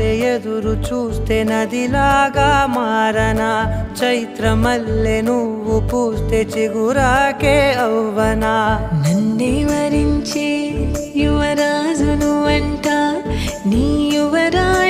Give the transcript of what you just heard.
వలె ఎదురు చూస్తే నదిలాగా మారనా, చైత్రమల్లె నువ్వు పూస్తే చిగురాకే అవ్వనా. నన్నే వరించే యువరాజును అంట నీ యువరాణి